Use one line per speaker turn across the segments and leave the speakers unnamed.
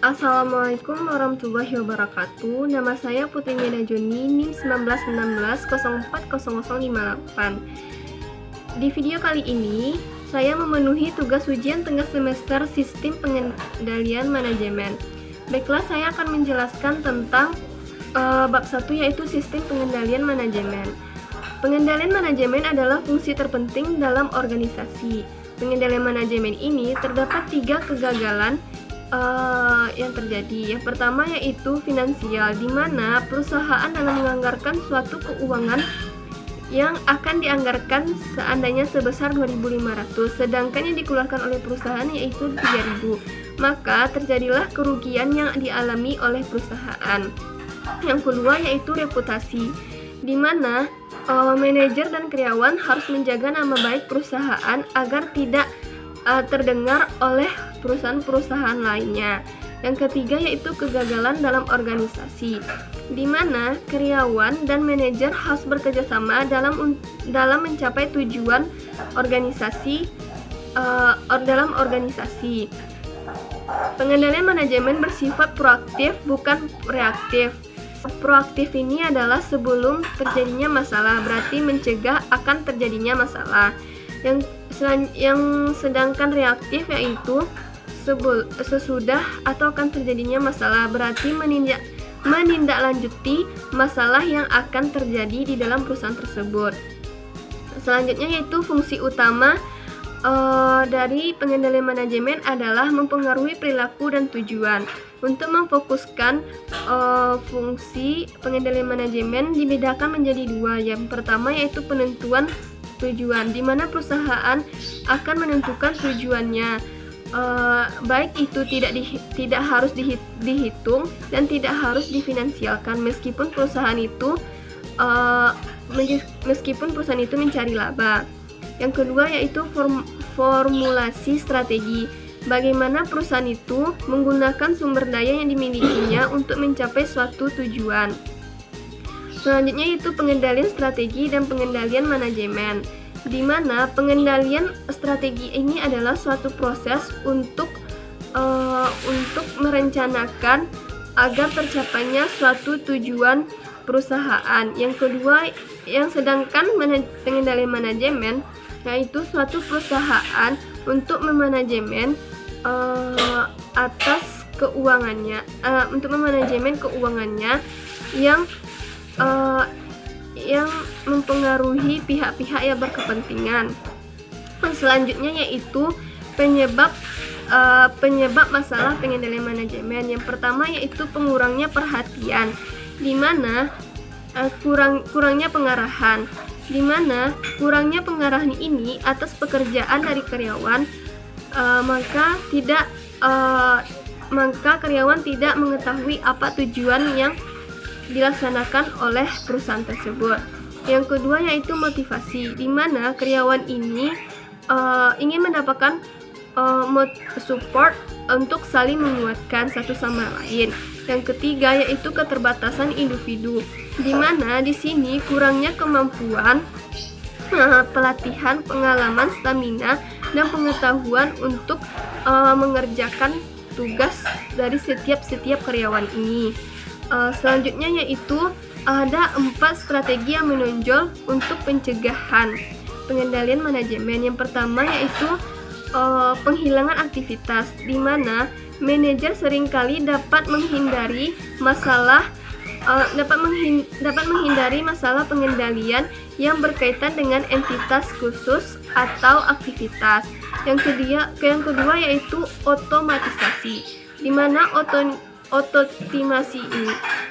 Assalamualaikum warahmatullahi wabarakatuh. Nama saya Putri Mena Joni, NIM 1916040058. Di video kali ini, saya memenuhi tugas ujian tengah semester Sistem Pengendalian Manajemen. Baiklah, saya akan menjelaskan tentang bab 1, yaitu Sistem Pengendalian Manajemen. Pengendalian manajemen adalah fungsi terpenting dalam organisasi. Pengendalian manajemen ini terdapat 3 kegagalan yang terjadi. Yang pertama yaitu finansial, di mana perusahaan dalam menganggarkan suatu keuangan yang akan dianggarkan seandainya sebesar 2.500, sedangkan yang dikeluarkan oleh perusahaan yaitu 3.000, maka terjadilah kerugian yang dialami oleh perusahaan. Yang kedua yaitu reputasi, di mana manajer dan karyawan harus menjaga nama baik perusahaan agar tidak terdengar oleh perusahaan-perusahahan lainnya. Yang ketiga yaitu kegagalan dalam organisasi, di mana karyawan dan manajer harus bekerjasama dalam mencapai tujuan organisasi dalam organisasi. Pengendalian manajemen bersifat proaktif, bukan reaktif. Proaktif ini adalah sebelum terjadinya masalah, berarti mencegah akan terjadinya masalah. Yang sedangkan reaktif yaitu sesudah atau akan terjadinya masalah, berarti menindaklanjuti masalah yang akan terjadi di dalam perusahaan tersebut. Selanjutnya yaitu fungsi utama dari pengendalian manajemen adalah mempengaruhi perilaku dan tujuan. Untuk memfokuskan fungsi pengendalian manajemen dibedakan menjadi 2. Yang pertama yaitu penentuan tujuan, di mana perusahaan akan menentukan tujuannya, baik itu tidak harus dihitung dan tidak harus difinansialkan, meskipun perusahaan itu mencari laba. Yang kedua yaitu formulasi strategi, bagaimana perusahaan itu menggunakan sumber daya yang dimilikinya untuk mencapai suatu tujuan. Selanjutnya yaitu pengendalian strategi dan pengendalian manajemen, di mana pengendalian strategi ini adalah suatu proses untuk merencanakan agar tercapainya suatu tujuan perusahaan. Yang kedua, sedangkan pengendalian manajemen yaitu suatu perusahaan untuk memanajemen atas keuangannya, untuk memanajemen keuangannya yang mempengaruhi pihak-pihak yang berkepentingan. Selanjutnya yaitu penyebab masalah pengendalian manajemen. Yang pertama yaitu pengurangnya perhatian, di mana kurangnya pengarahan, di mana kurangnya pengarahan ini atas pekerjaan dari karyawan, maka karyawan tidak mengetahui apa tujuan yang dilaksanakan oleh perusahaan tersebut. Yang kedua yaitu motivasi, di mana karyawan ini ingin mendapatkan support untuk saling menguatkan satu sama lain. Yang ketiga yaitu keterbatasan individu, di mana di sini kurangnya kemampuan, pelatihan, pengalaman, stamina, dan pengetahuan untuk mengerjakan tugas dari setiap karyawan ini. Selanjutnya yaitu ada 4 strategi yang menonjol untuk pencegahan pengendalian manajemen. Yang pertama yaitu penghilangan aktivitas, di mana manajer seringkali dapat menghindari masalah pengendalian yang berkaitan dengan entitas khusus atau aktivitas. Yang kedua yaitu otomatisasi, di mana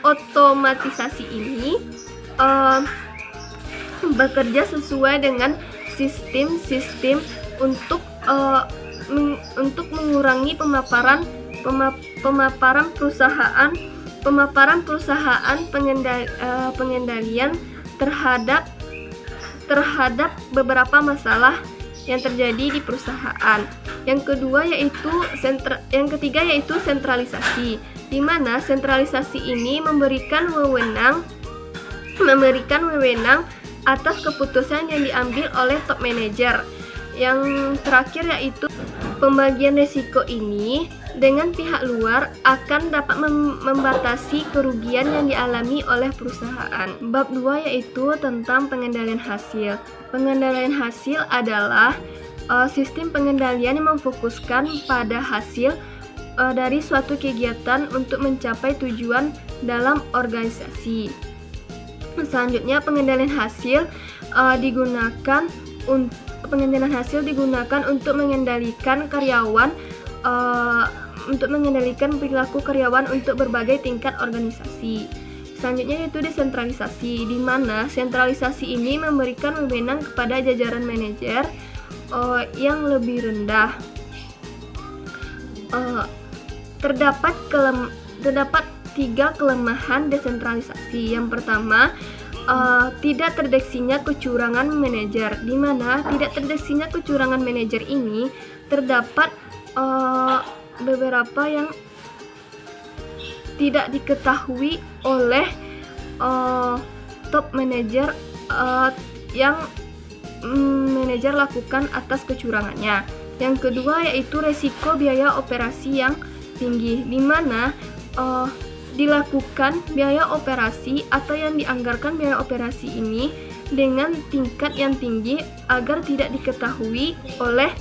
otomatisasi ini bekerja sesuai dengan sistem untuk mengurangi pemaparan perusahaan pengendalian terhadap beberapa masalah yang terjadi di perusahaan. Yang ketiga yaitu sentralisasi, di mana sentralisasi ini memberikan wewenang atas keputusan yang diambil oleh top manager. Yang terakhir yaitu pembagian risiko ini dengan pihak luar akan dapat membatasi kerugian yang dialami oleh perusahaan. Bab 2 yaitu tentang pengendalian hasil. Pengendalian hasil adalah sistem pengendalian yang memfokuskan pada hasil dari suatu kegiatan untuk mencapai tujuan dalam organisasi. Selanjutnya, pengendalian hasil digunakan untuk mengendalikan karyawan untuk mengendalikan perilaku karyawan untuk berbagai tingkat organisasi. Selanjutnya yaitu desentralisasi, di mana sentralisasi ini memberikan wewenang kepada jajaran manajer yang lebih rendah. Terdapat 3 kelemahan desentralisasi. Yang pertama, tidak terdeteksinya kecurangan manajer, di mana tidak terdeteksinya kecurangan manajer ini terdapat beberapa yang tidak diketahui oleh top manajer yang manajer lakukan atas kecurangannya. Yang kedua yaitu resiko biaya operasi yang tinggi, di mana dilakukan biaya operasi atau yang dianggarkan biaya operasi ini dengan tingkat yang tinggi agar tidak diketahui oleh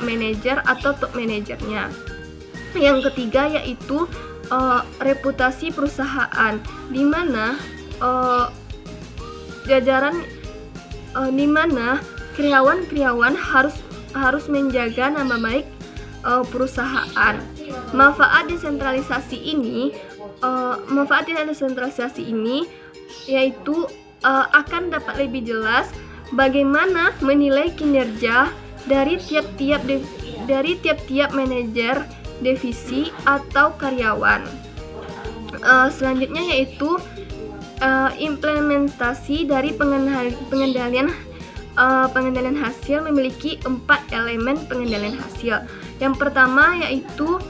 manajer atau top manajernya. Yang ketiga yaitu reputasi perusahaan, di mana di mana karyawan harus menjaga nama baik perusahaan. Manfaat desentralisasi ini yaitu akan dapat lebih jelas bagaimana menilai kinerja dari tiap-tiap manajer divisi atau karyawan. Selanjutnya yaitu implementasi dari pengendalian hasil memiliki 4 elemen pengendalian hasil. Yang pertama yaitu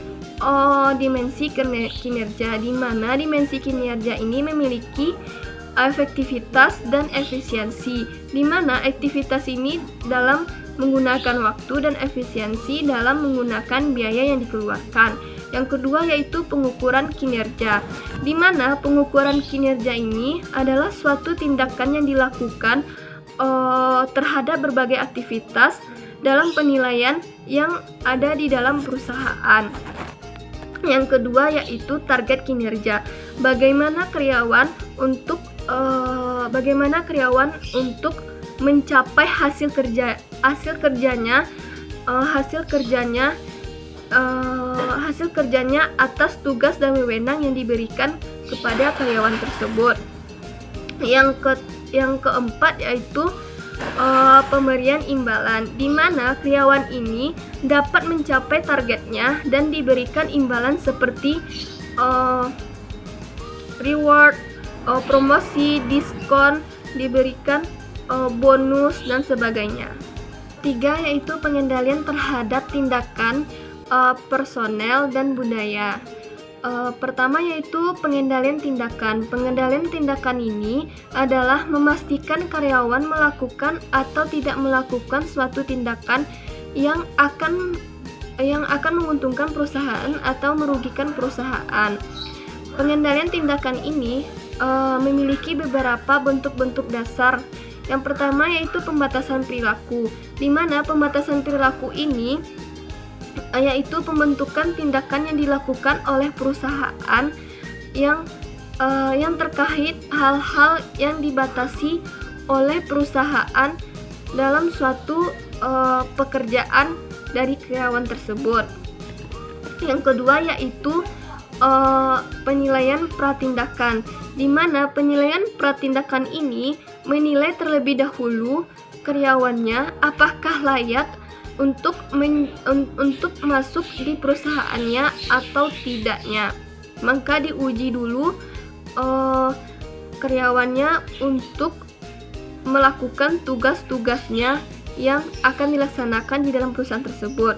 dimensi kinerja, di mana dimensi kinerja ini memiliki efektivitas dan efisiensi, di mana aktivitas ini dalam menggunakan waktu dan efisiensi dalam menggunakan biaya yang dikeluarkan. Yang kedua yaitu pengukuran kinerja, di mana pengukuran kinerja ini adalah suatu tindakan yang dilakukan terhadap berbagai aktivitas dalam penilaian yang ada di dalam perusahaan. Yang kedua yaitu target kinerja, bagaimana karyawan untuk mencapai hasil kerjanya atas tugas dan wewenang yang diberikan kepada karyawan tersebut. Yang keempat yaitu pemberian imbalan, di mana karyawan ini dapat mencapai targetnya dan diberikan imbalan seperti reward, promosi, diskon, diberikan bonus dan sebagainya. 3 yaitu pengendalian terhadap tindakan personel dan budaya. Pertama yaitu pengendalian tindakan. Pengendalian tindakan ini adalah memastikan karyawan melakukan atau tidak melakukan suatu tindakan yang akan menguntungkan perusahaan atau merugikan perusahaan. Pengendalian tindakan ini memiliki beberapa bentuk-bentuk dasar. Yang pertama yaitu pembatasan perilaku, di mana pembatasan perilaku ini yaitu pembentukan tindakan yang dilakukan oleh perusahaan yang terkait hal-hal yang dibatasi oleh perusahaan dalam suatu pekerjaan dari karyawan tersebut. Yang kedua yaitu penilaian pratindakan, di mana penilaian pratindakan ini menilai terlebih dahulu karyawannya apakah layak untuk masuk di perusahaannya atau tidaknya. Maka diuji dulu karyawannya untuk melakukan tugas-tugasnya yang akan dilaksanakan di dalam perusahaan tersebut.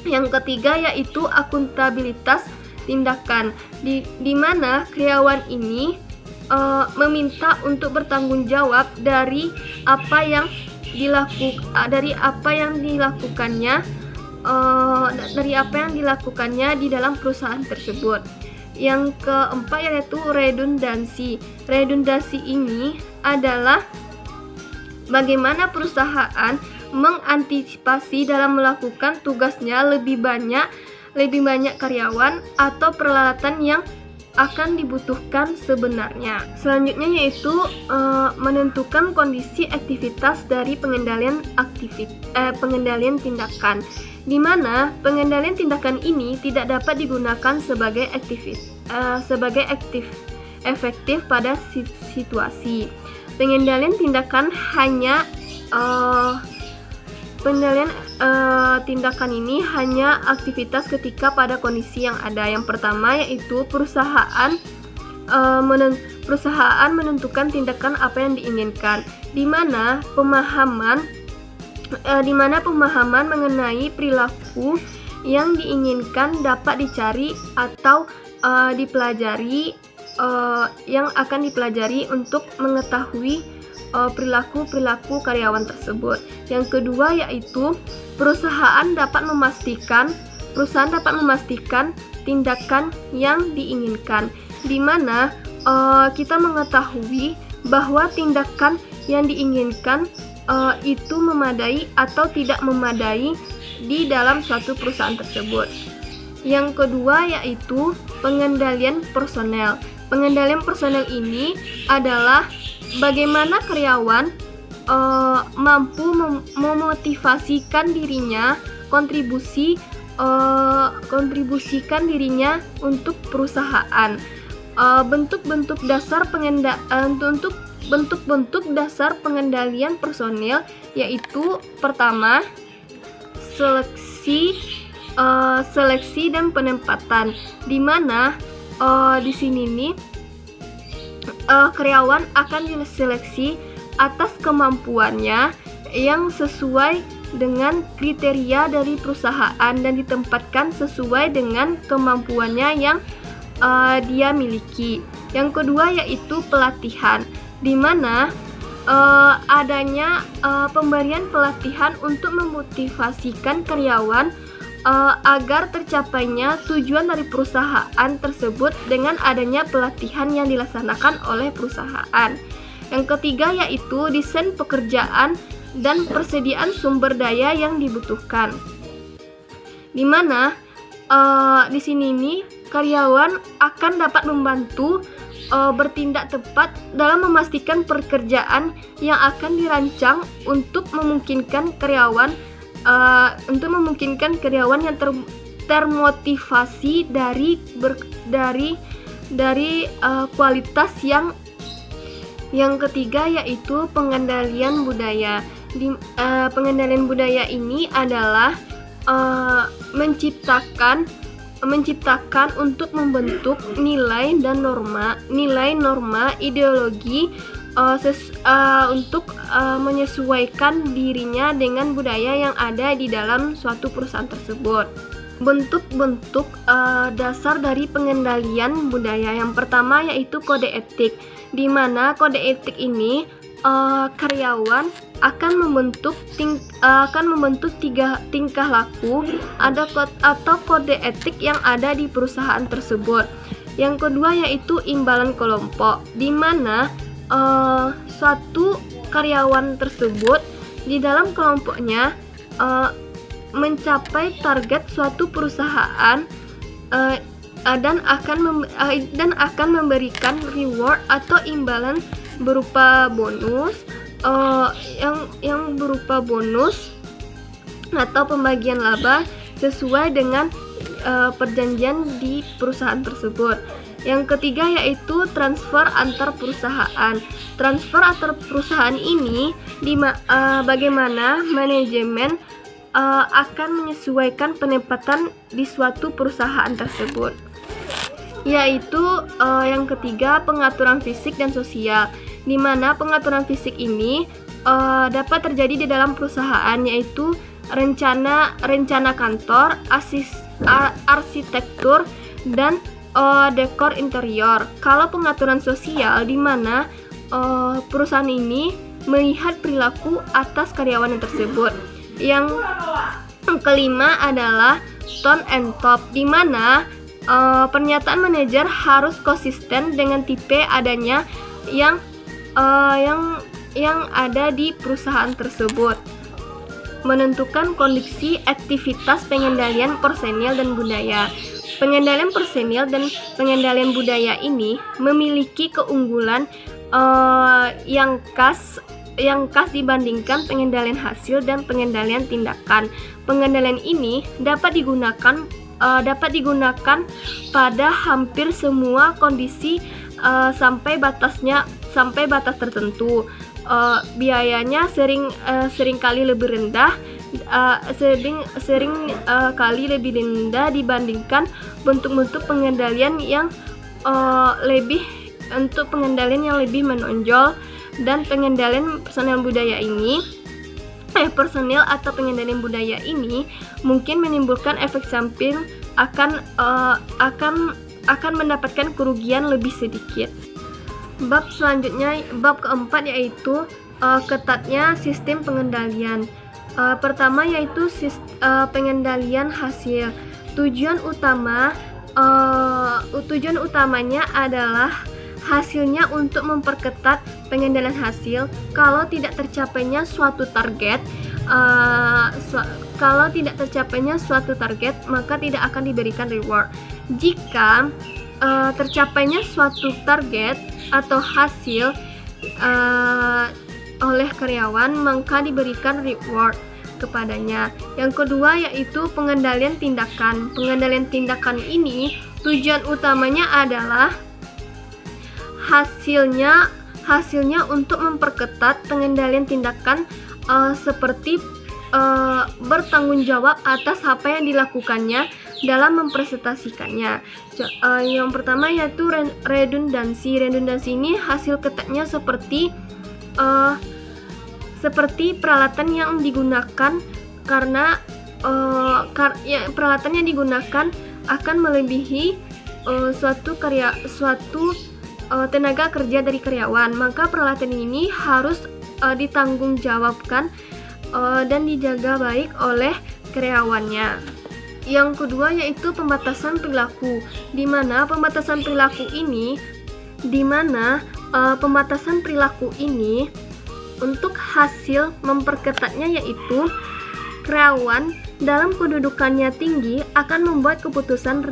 Yang ketiga yaitu akuntabilitas tindakan, di mana karyawan ini meminta untuk bertanggung jawab dari apa yang dilakukannya dari apa yang dilakukannya di dalam perusahaan tersebut. Yang keempat yaitu redundansi. Redundansi ini adalah bagaimana perusahaan mengantisipasi dalam melakukan tugasnya lebih banyak karyawan atau peralatan yang akan dibutuhkan sebenarnya. Selanjutnya yaitu menentukan kondisi aktivitas dari pengendalian tindakan, di mana pengendalian tindakan ini tidak dapat digunakan sebagai efektif pada situasi. Pengendalian tindakan tindakan ini hanya aktivitas ketika pada kondisi yang ada. Yang pertama yaitu perusahaan menentukan tindakan apa yang diinginkan, di mana pemahaman mengenai perilaku yang diinginkan dapat dicari atau dipelajari, yang akan dipelajari untuk mengetahui perilaku karyawan tersebut. Yang kedua yaitu perusahaan dapat memastikan tindakan yang diinginkan, di mana kita mengetahui bahwa tindakan yang diinginkan itu memadai atau tidak memadai di dalam suatu perusahaan tersebut. Yang kedua yaitu pengendalian personel. Pengendalian personel ini adalah bagaimana karyawan mampu memotivasikan dirinya, kontribusikan dirinya untuk perusahaan. Bentuk-bentuk dasar pengendalian personel yaitu pertama seleksi dan penempatan, di mana di sini nih karyawan akan diseleksi atas kemampuannya yang sesuai dengan kriteria dari perusahaan dan ditempatkan sesuai dengan kemampuannya yang dia miliki. Yang kedua yaitu pelatihan, di mana adanya pemberian pelatihan untuk memotivasikan karyawan agar tercapainya tujuan dari perusahaan tersebut dengan adanya pelatihan yang dilaksanakan oleh perusahaan. Yang ketiga yaitu desain pekerjaan dan persediaan sumber daya yang dibutuhkan, di mana di sini nih karyawan akan dapat membantu bertindak tepat dalam memastikan pekerjaan yang akan dirancang untuk memungkinkan karyawan yang termotivasi dari kualitas yang ketiga yaitu pengendalian budaya. Pengendalian budaya ini adalah menciptakan untuk membentuk nilai norma ideologi untuk menyesuaikan dirinya dengan budaya yang ada di dalam suatu perusahaan tersebut. Bentuk-bentuk dasar dari pengendalian budaya yang pertama yaitu kode etik, di mana kode etik ini karyawan akan membentuk tiga tingkah laku atau kode etik yang ada di perusahaan tersebut. Yang kedua yaitu imbalan kelompok, di mana suatu karyawan tersebut di dalam kelompoknya mencapai target suatu perusahaan dan akan memberikan reward atau imbalan berupa bonus yang berupa bonus atau pembagian laba sesuai dengan perjanjian di perusahaan tersebut. Yang ketiga yaitu transfer antar perusahaan. Transfer antar perusahaan ini bagaimana manajemen akan menyesuaikan penempatan di suatu perusahaan tersebut. Yaitu yang ketiga pengaturan fisik dan sosial, di mana pengaturan fisik ini dapat terjadi di dalam perusahaan, yaitu rencana kantor, arsitektur dan dekor interior. Kalau pengaturan sosial, di mana perusahaan ini melihat perilaku atas karyawan tersebut. Kelima adalah tone and top, di mana pernyataan manajer harus konsisten dengan tipe adanya yang ada di perusahaan tersebut. Menentukan kondisi aktivitas pengendalian personil dan budaya. Pengendalian personil dan pengendalian budaya ini memiliki keunggulan yang khas dibandingkan pengendalian hasil dan pengendalian tindakan. Pengendalian ini dapat digunakan pada hampir semua kondisi sampai batas tertentu. Biayanya seringkali lebih rendah, kali lebih rendah dibandingkan bentuk-bentuk pengendalian yang lebih menonjol. Dan pengendalian personel atau pengendalian budaya ini mungkin menimbulkan efek samping akan mendapatkan kerugian lebih sedikit. Bab selanjutnya, bab keempat, yaitu ketatnya sistem pengendalian. Pertama yaitu pengendalian hasil. Tujuan utamanya adalah hasilnya untuk memperketat pengendalian hasil. Kalau tidak tercapainya suatu target, maka tidak akan diberikan reward. Jika tercapainya suatu target atau hasil oleh karyawan, maka diberikan reward kepadanya. Yang kedua yaitu pengendalian tindakan. Pengendalian tindakan ini tujuan utamanya adalah hasilnya untuk memperketat pengendalian tindakan seperti bertanggung jawab atas apa yang dilakukannya dalam mempresentasikannya. Yang pertama yaitu redundansi. Redundansi ini hasil ketatnya seperti peralatan yang digunakan peralatan yang digunakan akan melebihi suatu tenaga kerja dari karyawan, maka peralatan ini harus ditanggungjawabkan dan dijaga baik oleh karyawannya. Yang kedua yaitu pembatasan perilaku, di mana pembatasan perilaku ini untuk hasil memperketatnya yaitu karyawan dalam kedudukannya tinggi akan membuat keputusan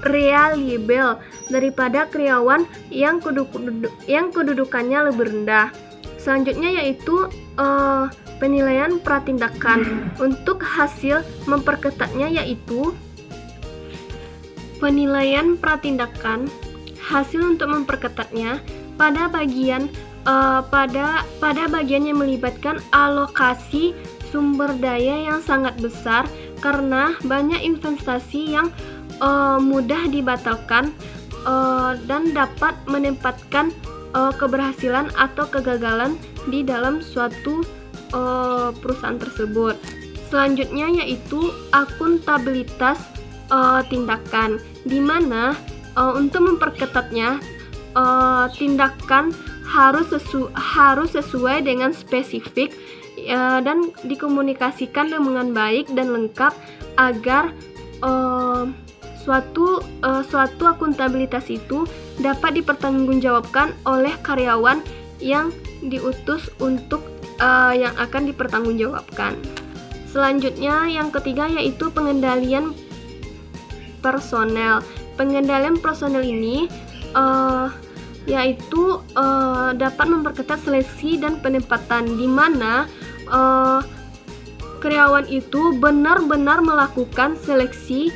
reliable daripada karyawan yang kedudukannya lebih rendah. Selanjutnya yaitu penilaian pratindakan. Untuk hasil memperketatnya yaitu penilaian pratindakan. Hasil untuk memperketatnya pada bagian yang melibatkan alokasi sumber daya yang sangat besar, karena banyak investasi yang mudah dibatalkan dan dapat menempatkan keberhasilan atau kegagalan di dalam suatu perusahaan tersebut. Selanjutnya yaitu akuntabilitas tindakan, di mana untuk memperketatnya tindakan harus sesuai dengan spesifik dan dikomunikasikan dengan baik dan lengkap agar suatu akuntabilitas itu dapat dipertanggungjawabkan oleh karyawan yang diutus untuk yang akan dipertanggungjawabkan. Selanjutnya yang ketiga yaitu pengendalian personel. Pengendalian personel ini yaitu dapat memperketat seleksi dan penempatan, di mana karyawan itu benar-benar melakukan seleksi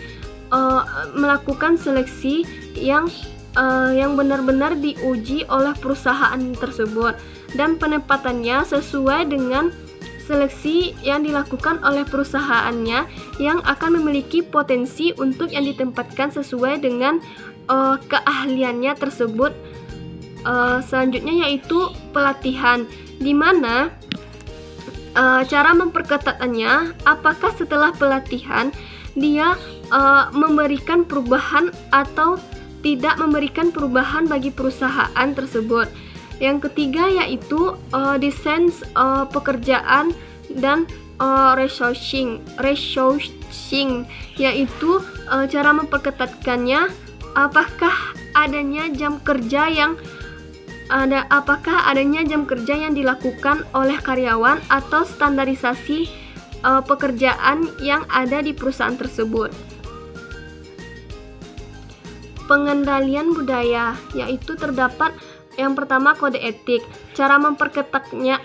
yang benar-benar diuji oleh perusahaan tersebut, dan penempatannya sesuai dengan seleksi yang dilakukan oleh perusahaannya yang akan memiliki potensi untuk yang ditempatkan sesuai dengan keahliannya tersebut. Selanjutnya yaitu pelatihan, di mana cara memperketatannya, apakah setelah pelatihan dia memberikan perubahan atau tidak memberikan perubahan bagi perusahaan tersebut. Yang ketiga yaitu desain pekerjaan dan resourcing, yaitu cara memperketatkannya. Apakah adanya jam kerja yang dilakukan oleh karyawan atau standarisasi pekerjaan yang ada di perusahaan tersebut. Pengendalian budaya, yaitu terdapat yang pertama kode etik. Cara memperketatnya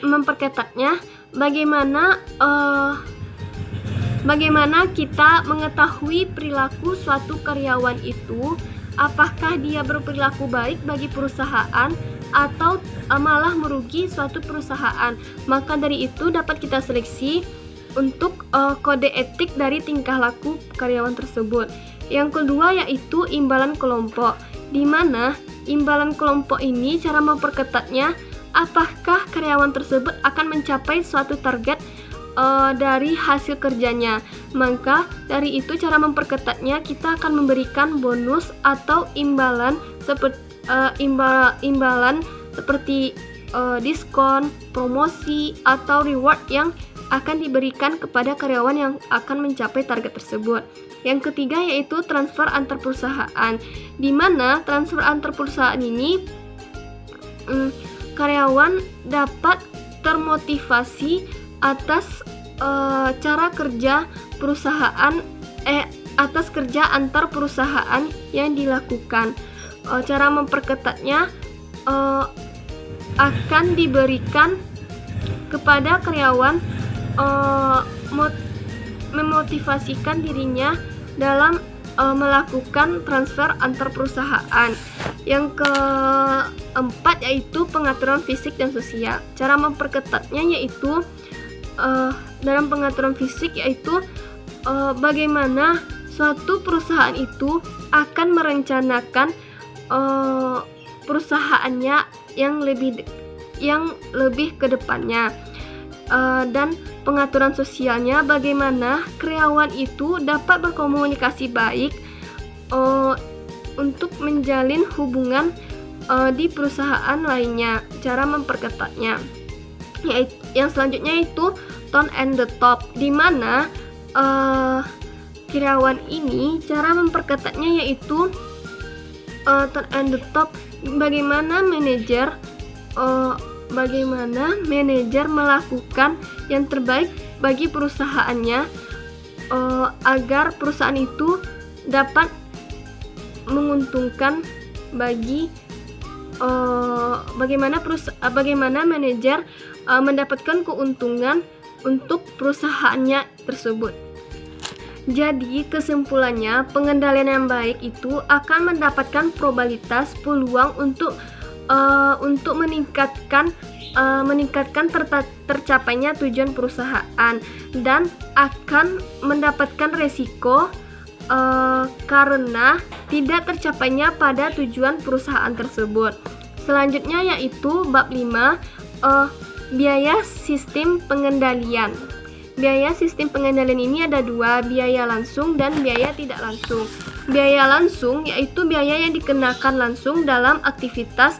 bagaimana kita mengetahui perilaku suatu karyawan itu, apakah dia berperilaku baik bagi perusahaan atau malah merugi suatu perusahaan. Maka dari itu dapat kita seleksi untuk kode etik dari tingkah laku karyawan tersebut. Yang kedua yaitu imbalan kelompok, di mana imbalan kelompok ini cara memperketatnya, apakah karyawan tersebut akan mencapai suatu target dari hasil kerjanya. Maka dari itu cara memperketatnya, kita akan memberikan bonus atau imbalan seperti diskon, promosi, atau reward yang akan diberikan kepada karyawan yang akan mencapai target tersebut. Yang ketiga yaitu transfer antar perusahaan, di mana transfer antar perusahaan ini karyawan dapat termotivasi atas cara kerja perusahaan atas kerja antar perusahaan yang dilakukan. Cara memperketatnya akan diberikan kepada karyawan, memotivasikan dirinya dalam melakukan transfer antar perusahaan. Yang keempat yaitu pengaturan fisik dan sosial. Cara memperketatnya yaitu dalam pengaturan fisik yaitu bagaimana suatu perusahaan itu akan merencanakan perusahaannya yang lebih ke depannya. Dan pengaturan sosialnya, bagaimana karyawan itu dapat berkomunikasi baik untuk menjalin hubungan di perusahaan lainnya. Cara memperketatnya yang selanjutnya itu tone and the top, di mana karyawan ini cara memperketatnya yaitu tone and the top, bagaimana manajer melakukan yang terbaik bagi perusahaannya agar perusahaan itu dapat menguntungkan bagaimana manajer mendapatkan keuntungan untuk perusahaannya tersebut. Jadi kesimpulannya, pengendalian yang baik itu akan mendapatkan probabilitas peluang untuk meningkatkan tercapainya tujuan perusahaan, dan akan mendapatkan resiko karena tidak tercapainya pada tujuan perusahaan tersebut. Selanjutnya yaitu bab 5, biaya sistem pengendalian. Biaya sistem pengendalian ini ada dua, biaya langsung dan biaya tidak langsung. Biaya langsung yaitu biaya yang dikenakan langsung dalam aktivitas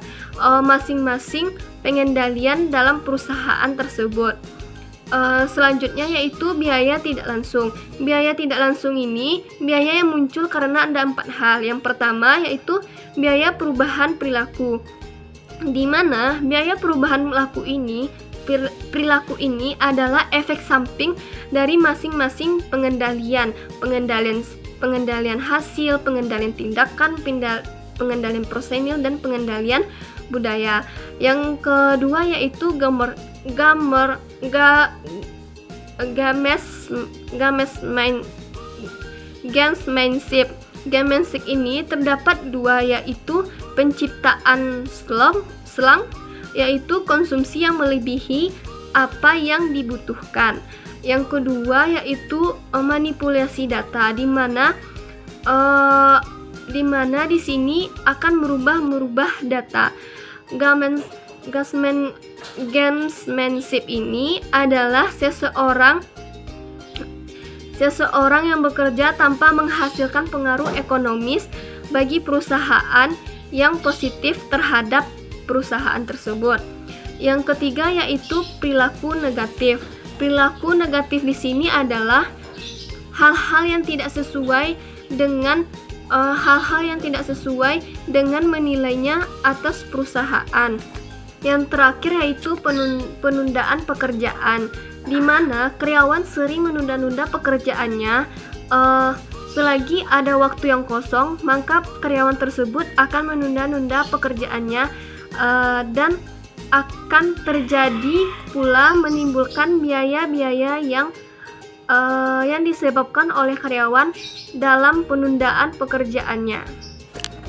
masing-masing pengendalian dalam perusahaan tersebut. Selanjutnya yaitu biaya tidak langsung. Biaya tidak langsung ini biaya yang muncul karena ada 4 hal. Yang pertama yaitu biaya perubahan perilaku, di mana biaya perubahan perilaku ini adalah efek samping dari masing-masing pengendalian hasil, pengendalian tindakan, pengendalian personil, dan pengendalian budaya. Yang kedua yaitu gamesmanship ini terdapat dua, yaitu penciptaan slang, yaitu konsumsi yang melebihi apa yang dibutuhkan. Yang kedua yaitu manipulasi data, di mana di sini akan merubah data. Gamesmanship ini adalah seseorang yang bekerja tanpa menghasilkan pengaruh ekonomis bagi perusahaan yang positif terhadap perusahaan tersebut. Yang ketiga yaitu perilaku negatif. Perilaku negatif di sini adalah hal-hal yang tidak sesuai dengan menilainya atas perusahaan. Yang terakhir yaitu penundaan pekerjaan, di mana karyawan sering menunda-nunda pekerjaannya. Selagi ada waktu yang kosong, maka karyawan tersebut akan menunda-nunda pekerjaannya, dan akan terjadi pula menimbulkan biaya-biaya yang disebabkan oleh karyawan dalam penundaan pekerjaannya.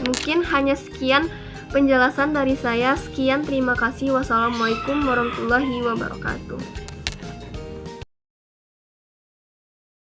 Mungkin hanya sekian penjelasan dari saya. Sekian, terima kasih. Wassalamualaikum warahmatullahi wabarakatuh.